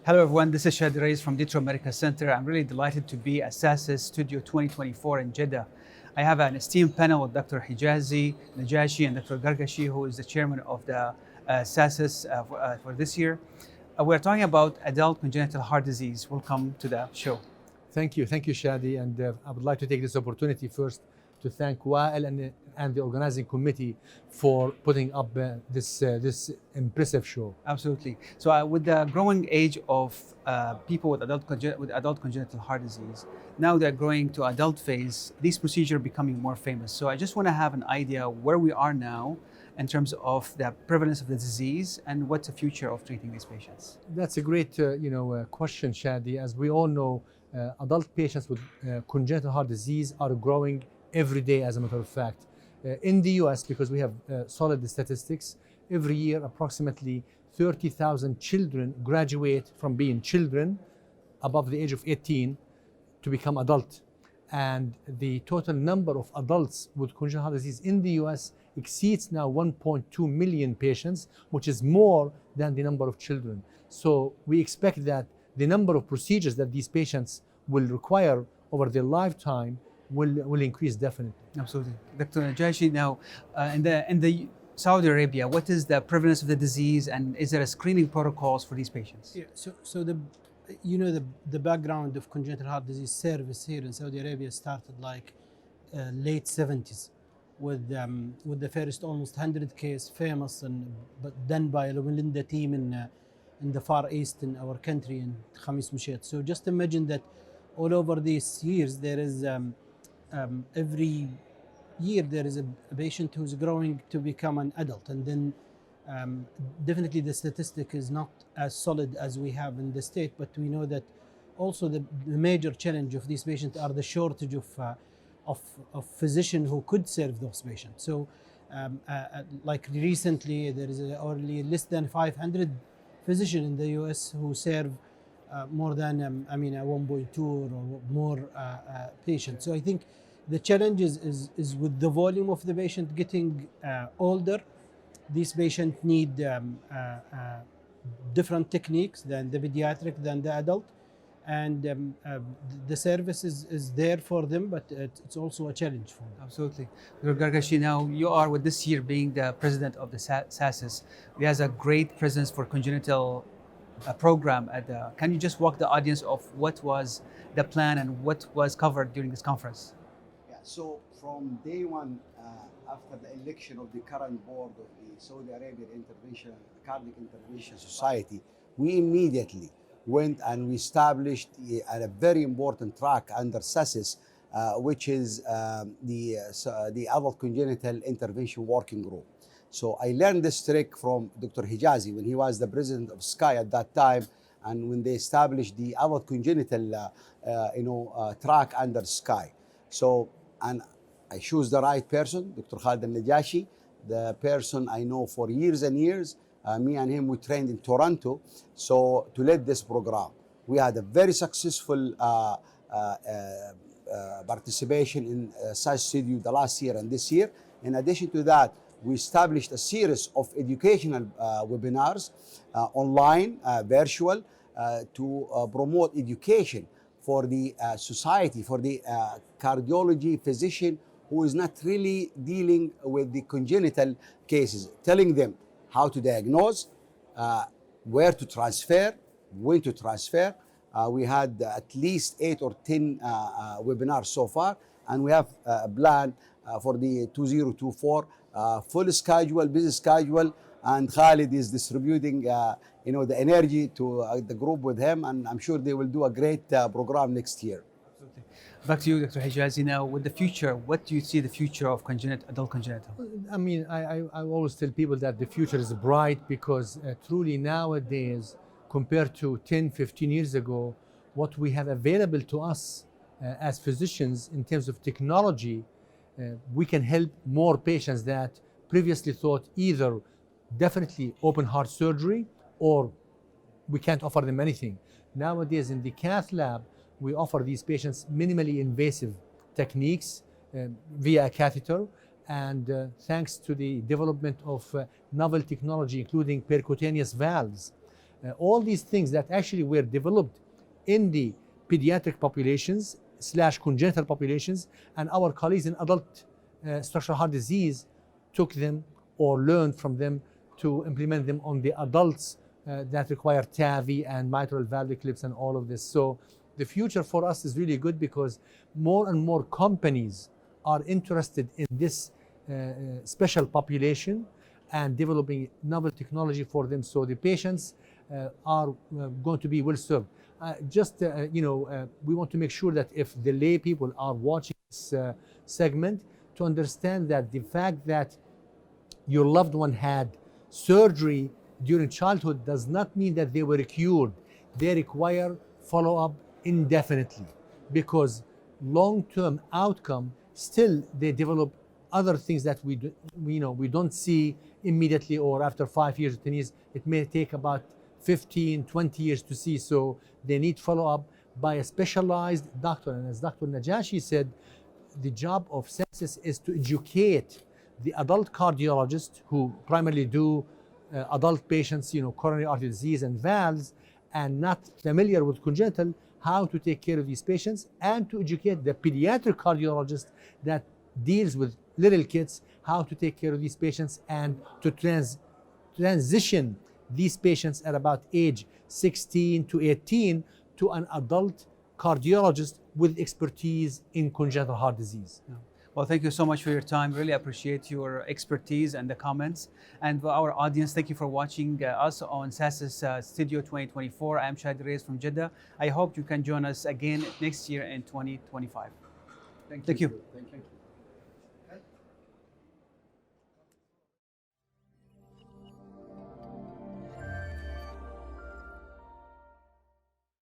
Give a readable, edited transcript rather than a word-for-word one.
Hello everyone, this is Shad from 𝕸₂ Medical Center. I'm really delighted to be at SASIS Studio 2024 in Jeddah. I have an esteemed panel with Dr. Hijazi, Najashi, and Dr. 𝕨 who is the chairman of the SASIS for this year. We're talking about adult congenital heart disease. Welcome to the show. Thank you, Shadi, and I would like to take this opportunity first to thank Wail and the organizing committee for putting up this impressive show. Absolutely. So with the growing age of people with adult congenital heart disease, now they're growing to adult phase, these procedures are becoming more famous. So I just want to have an idea where we are now in terms of the prevalence of the disease and what's the future of treating these patients. That's a great question, Shadi. As we all know, adult patients with congenital heart disease are growing every day, as a matter of fact. In the US, because we have solid statistics, every year approximately 30,000 children graduate from being children above the age of 18 to become adult. And the total number of adults with congenital heart disease in the US exceeds now 1.2 million patients, which is more than the number of children. So we expect that the number of procedures that these patients will require over their lifetime will increase definitely. Absolutely. Dr. Najashi, now in the Saudi Arabia, what is the prevalence of the disease and is there a screening protocols for these patients? Yeah, so the background of congenital heart disease service here in Saudi Arabia started like late 70s with the first almost 100 case famous but done by a Melinda team in the Far East in our country in Khamis Mushat. So just imagine that all over these years there is every year there is a patient who's growing to become an adult, and then definitely the statistic is not as solid as we have in the state, but we know that also the major challenge of these patients are the shortage of physicians who could serve those patients. So like recently there is only less than 500 physicians in the US who serve more than 1.2 or more patients. So I think the challenge is with the volume of the patient getting older. These patients need different techniques than the pediatric, than the adult, and the service is there for them, but it's also a challenge for them. Absolutely. Dr. 𝕨, now you are with this year being the president of the SASIS. He has a great presence for congenital program can you just walk the audience of what was the plan and what was covered during this conference? Yeah, so from day one, after the election of the current board of the Saudi Arabian Cardiac Intervention Society, we immediately went and we established a very important track under SASIS, which is the Adult Congenital Intervention Working Group. So I learned this trick from Dr. Hijazi when he was the president of SCAI at that time, and when they established the adult congenital track under SCAI. So, and I choose the right person, Dr. Khalid AlNajashi, the person I know for years and years. Me and him, we trained in Toronto, so to lead this program. We had a very successful participation in SASIS Studio the last year and this year. In addition to that, we established a series of educational webinars, online, virtual, to promote education for the society, for the cardiology physician who is not really dealing with the congenital cases, telling them how to diagnose, where to transfer, when to transfer. We had at least 8 or 10 webinars so far, and we have a plan for the 2024 full schedule, busy schedule, and Khalid is distributing the energy to the group with him, and I'm sure they will do a great program next year. Absolutely. Back to you, Dr. Hijazi. Now, with the future, what do you see the future of adult congenital? I mean, I always tell people that the future is bright because truly nowadays, compared to 10, 15 years ago, what we have available to us as physicians in terms of technology, we can help more patients that previously thought either definitely open heart surgery or we can't offer them anything. Nowadays in the cath lab, we offer these patients minimally invasive techniques via a catheter, and thanks to the development of novel technology, including percutaneous valves, All these things that actually were developed in the pediatric populations / congenital populations, and our colleagues in adult structural heart disease took them or learned from them to implement them on the adults that require TAVI and mitral valve clips and all of this. So the future for us is really good because more and more companies are interested in this special population and developing novel technology for them. So the patients are going to be well served. We want to make sure that if the lay people are watching this segment, to understand that the fact that your loved one had surgery during childhood does not mean that they were cured. They require follow-up indefinitely, because long-term outcome still they develop other things that we don't see immediately or after 5 years or 10 years. It may take about 15, 20 years to see. So they need follow-up by a specialized doctor. And as Dr. Najashi said, the job of census is to educate the adult cardiologists who primarily do adult patients, coronary artery disease and valves, and not familiar with congenital, how to take care of these patients, and to educate the pediatric cardiologist that deals with little kids, how to take care of these patients and to transition these patients at about age 16 to 18 to an adult cardiologist with expertise in congenital heart disease. Yeah. Well, thank you so much for your time. Really appreciate your expertise and the comments. And for our audience, thank you for watching us on SASIS Studio 2024. I'm Shahid Reyes from Jeddah. I hope you can join us again next year in 2025. Thank you. Thank you.